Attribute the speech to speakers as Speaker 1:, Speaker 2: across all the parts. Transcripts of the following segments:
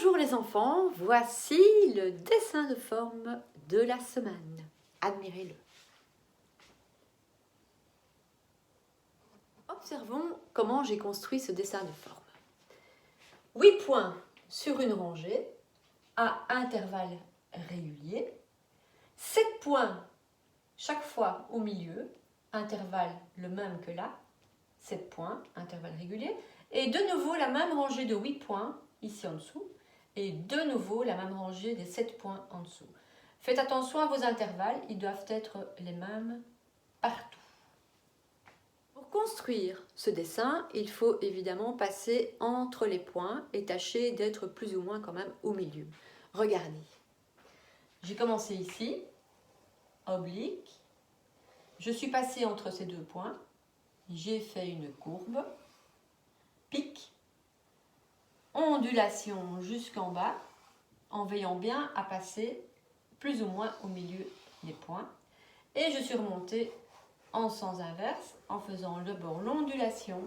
Speaker 1: Bonjour les enfants, voici le dessin de forme de la semaine. Admirez-le. Observons comment j'ai construit ce dessin de forme. 8 points sur une rangée à intervalles réguliers. 7 points chaque fois au milieu, intervalle le même que là. 7 points, intervalle régulier. Et de nouveau la même rangée de 8 points ici en dessous. Et de nouveau la même rangée des 7 points en dessous. Faites attention à vos intervalles, ils doivent être les mêmes partout. Pour construire ce dessin, il faut évidemment passer entre les points et tâcher d'être plus ou moins quand même au milieu. Regardez, j'ai commencé ici, oblique, je suis passée entre ces deux points, j'ai fait une courbe, pic, ondulation jusqu'en bas, en veillant bien à passer plus ou moins au milieu des points. Et je suis remontée en sens inverse en faisant d'abord l'ondulation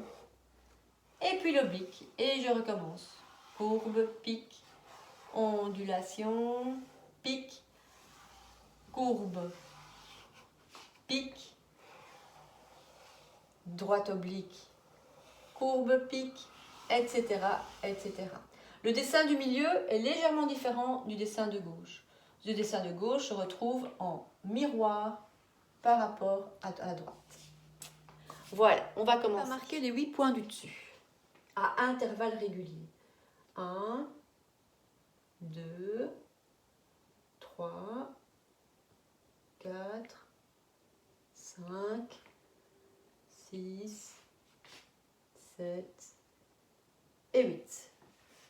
Speaker 1: et puis l'oblique. Et je recommence. Courbe, pic, ondulation, pic, courbe, pic, droite oblique, courbe, pic, etc., etc. Le dessin du milieu est légèrement différent du dessin de gauche. Le dessin de gauche se retrouve en miroir par rapport à la droite. Voilà, on va commencer. On va marquer les 8 points du dessus à intervalles réguliers. 1, 2, 3, 4, 5, 6, 7 et 8.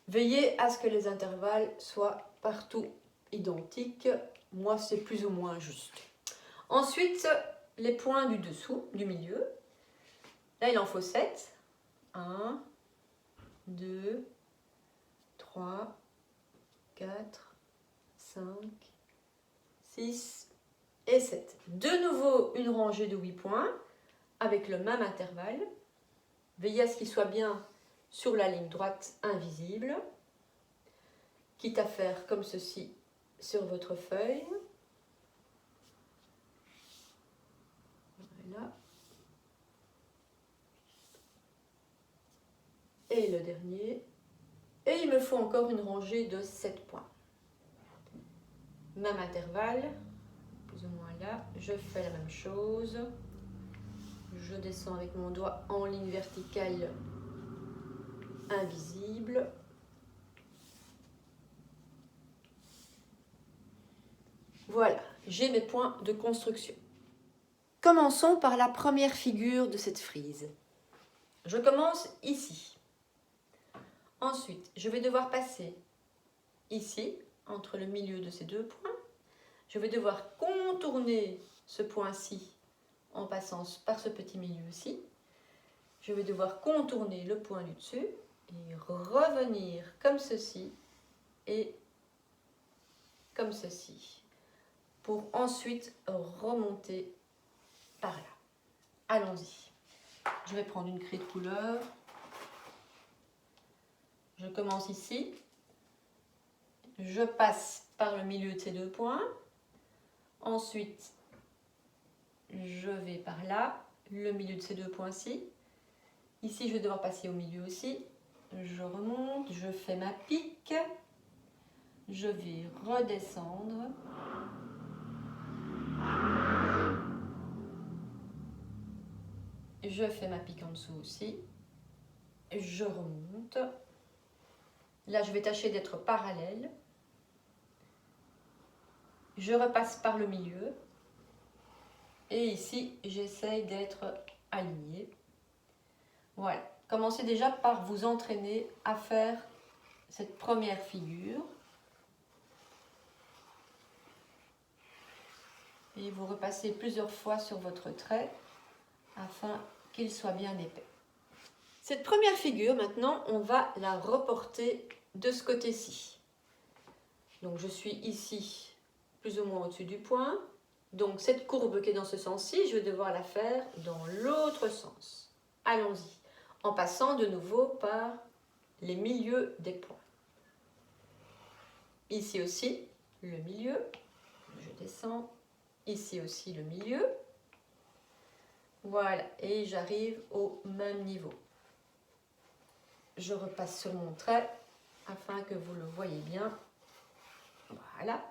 Speaker 1: Veillez à ce que les intervalles soient partout identiques. Moi, c'est plus ou moins juste. Ensuite, les points du dessous, du milieu. Là, il en faut 7. 1, 2, 3, 4, 5, 6 et 7. De nouveau, une rangée de 8 points avec le même intervalle. Veillez à ce qu'il soit bien sur la ligne droite invisible, quitte à faire comme ceci sur votre feuille. Voilà. Et le dernier. Et il me faut encore une rangée de 7 points. Même intervalle, plus ou moins là. Je fais la même chose. Je descends avec mon doigt en ligne verticale invisible. Voilà, j'ai mes points de construction. Commençons par la première figure de cette frise. Je commence ici. Ensuite, je vais devoir passer ici, entre le milieu de ces deux points. Je vais devoir contourner ce point-ci en passant par ce petit milieu-ci. Je vais devoir contourner le point du dessus et revenir comme ceci et comme ceci, pour ensuite remonter par là. Allons-y. Je vais prendre une craie de couleur. Je commence ici. Je passe par le milieu de ces deux points. Ensuite, je vais par là, le milieu de ces deux points-ci. Ici, je vais devoir passer au milieu aussi. Je remonte, je fais ma pique. Je vais redescendre. Je fais ma pique en dessous aussi. Je remonte. Là, je vais tâcher d'être parallèle. Je repasse par le milieu. Et ici, j'essaye d'être alignée. Voilà. Commencez déjà par vous entraîner à faire cette première figure. Et vous repassez plusieurs fois sur votre trait afin qu'il soit bien épais. Cette première figure, maintenant, on va la reporter de ce côté-ci. Donc, je suis ici, plus ou moins au-dessus du point. Donc, cette courbe qui est dans ce sens-ci, je vais devoir la faire dans l'autre sens. Allons-y, en passant de nouveau par les milieux des points. ici aussi le milieu, je descends, ici aussi le milieu, voilà, et j'arrive au même niveau. Je repasse sur mon trait afin que vous le voyez bien, voilà.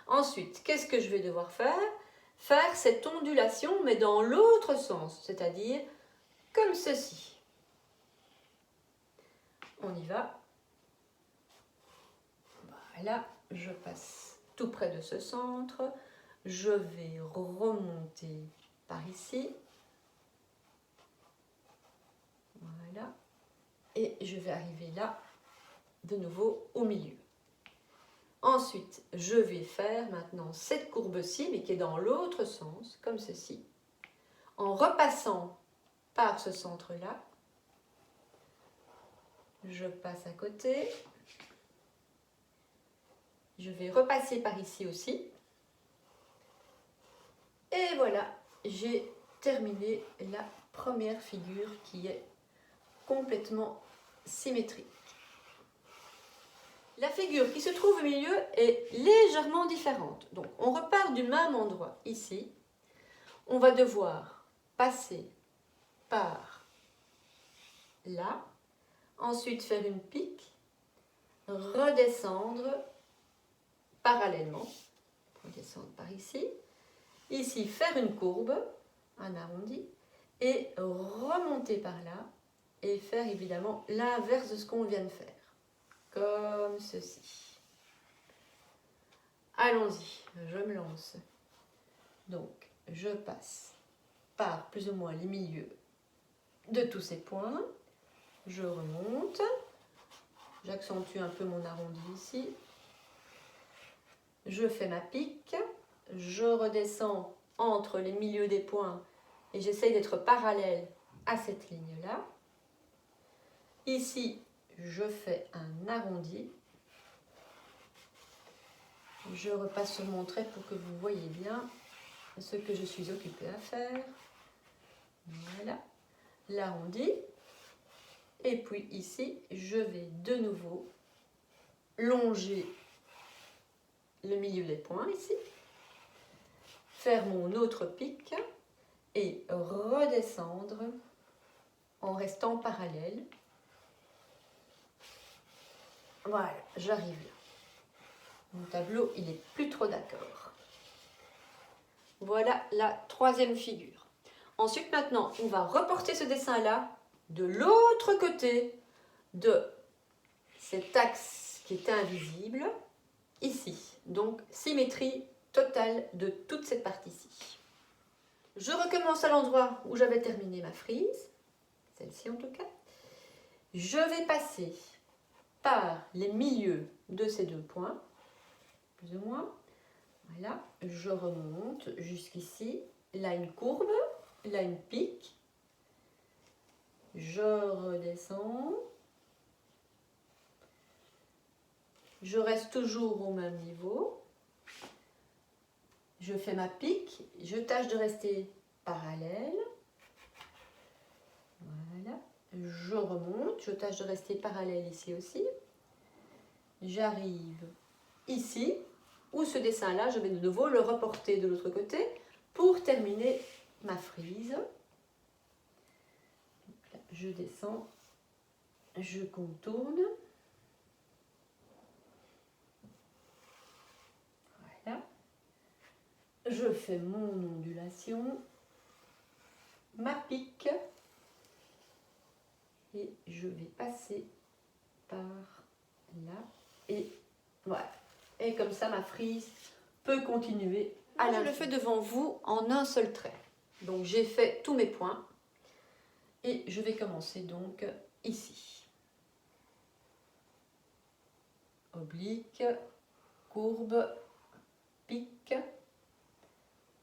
Speaker 1: Ensuite, qu'est-ce que je vais devoir faire? Faire cette ondulation, mais dans l'autre sens, c'est-à-dire comme ceci. On y va. Voilà, je passe tout près de ce centre. Je vais remonter par ici. Voilà. Et je vais arriver là, de nouveau au milieu. Ensuite, je vais faire maintenant cette courbe-ci, mais qui est dans l'autre sens, comme ceci, en repassant par ce centre-là. Je passe à côté. Je vais repasser par ici aussi. Et voilà, j'ai terminé la première figure qui est complètement symétrique. La figure qui se trouve au milieu est légèrement différente. Donc, on repart du même endroit ici. On va devoir passer par là, ensuite faire une pique, redescendre parallèlement, redescendre par ici, ici faire une courbe, un arrondi, et remonter par là, et faire évidemment l'inverse de ce qu'on vient de faire. Comme ceci. Allons-y, je me lance. Donc, je passe par plus ou moins les milieux de tous ces points. Je remonte. J'accentue un peu mon arrondi ici. Je fais ma pique. Je redescends entre les milieux des points et j'essaye d'être parallèle à cette ligne-là. Ici, je fais un arrondi. Je repasse sur mon trait pour que vous voyez bien ce que je suis occupée à faire. Voilà, l'arrondi. Et puis ici, je vais de nouveau longer le milieu des points ici, faire mon autre pique et redescendre en restant parallèle. Voilà, j'arrive là. Mon tableau, il n'est plus trop d'accord. Voilà la troisième figure. Ensuite, maintenant, on va reporter ce dessin-là de l'autre côté de cet axe qui est invisible, ici. Donc, symétrie totale de toute cette partie-ci. Je recommence à l'endroit où j'avais terminé ma frise, celle-ci en tout cas. Je vais passer par les milieux de ces deux points, plus ou moins. Voilà, je remonte jusqu'ici, là une courbe, là une pique, je redescends, je reste toujours au même niveau, je fais ma pique, je tâche de rester parallèle, voilà, je remonte, je tâche de rester parallèle ici aussi, j'arrive ici, où ce dessin-là, je vais de nouveau le reporter de l'autre côté pour terminer ma frise. Donc là, je descends, je contourne. Voilà. Je fais mon ondulation, ma pique, et je vais passer par là. Et voilà. Et comme ça, ma frise peut continuer à l'infini. Je le fais devant vous en un seul trait. Donc, j'ai fait tous mes points. Et je vais commencer donc ici. Oblique, courbe, pique.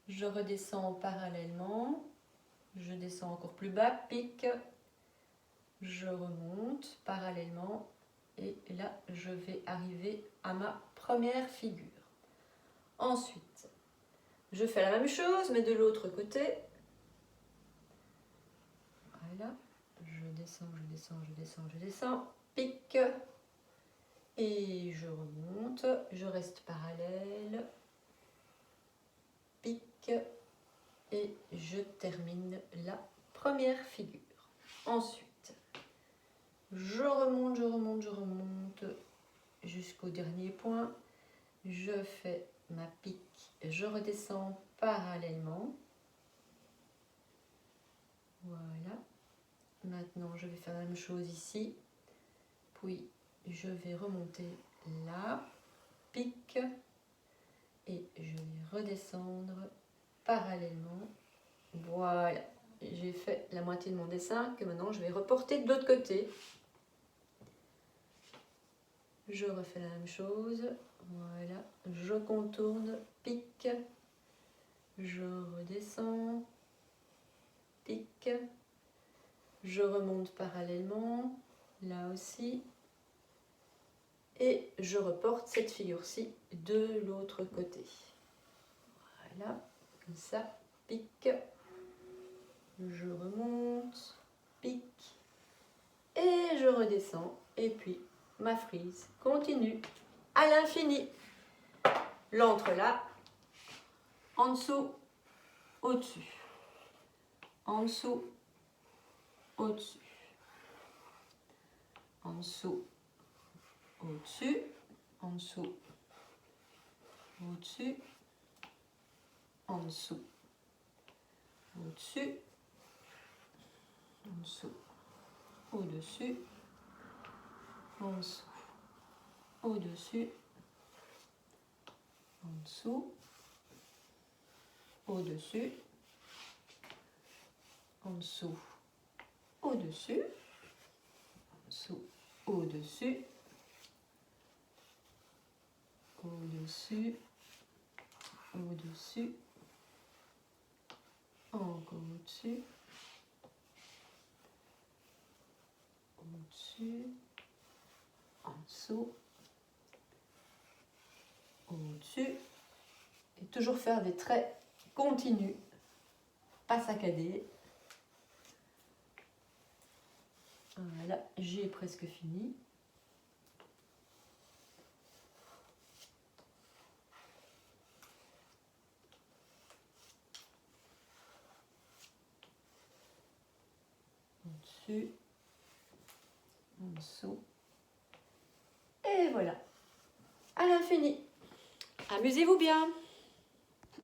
Speaker 1: Je redescends parallèlement. Je descends encore plus bas, pique. Je remonte parallèlement. Et là, je vais arriver à ma première figure. Ensuite, je fais la même chose, mais de l'autre côté. Voilà. Je descends, je descends, je descends, je descends. Pique. Et je remonte, je reste parallèle, pique et je termine la première figure. Ensuite, je remonte jusqu'au dernier point. Je fais ma pique, je redescends parallèlement. Voilà. Maintenant, je vais faire la même chose ici. Puis, je vais remonter là, pique, et je vais redescendre parallèlement. Voilà. J'ai fait la moitié de mon dessin que maintenant je vais reporter de l'autre côté. Je refais la même chose. Voilà. Je contourne, pique, je redescends, pique, je remonte parallèlement, là aussi, et je reporte cette figure-ci de l'autre côté. Voilà, comme ça, pique, je remonte, pique, et je redescends, et puis ma frise continue à l'infini. L'entrelac, en dessous, au-dessus, en dessous, au-dessus, en dessous, au-dessus, en dessous, au-dessus, en dessous, au-dessus, en dessous, au-dessus, en dessous, au-dessus, en dessous, au-dessus, en dessous, au-dessus, en dessous, au-dessus, au-dessus, au-dessus, encore au-dessus, au-dessus, en dessous, au-dessus, et toujours faire des traits continus, pas saccadés. Voilà, j'ai presque fini. Au-dessus, en dessous, et voilà, à l'infini. Amusez-vous bien!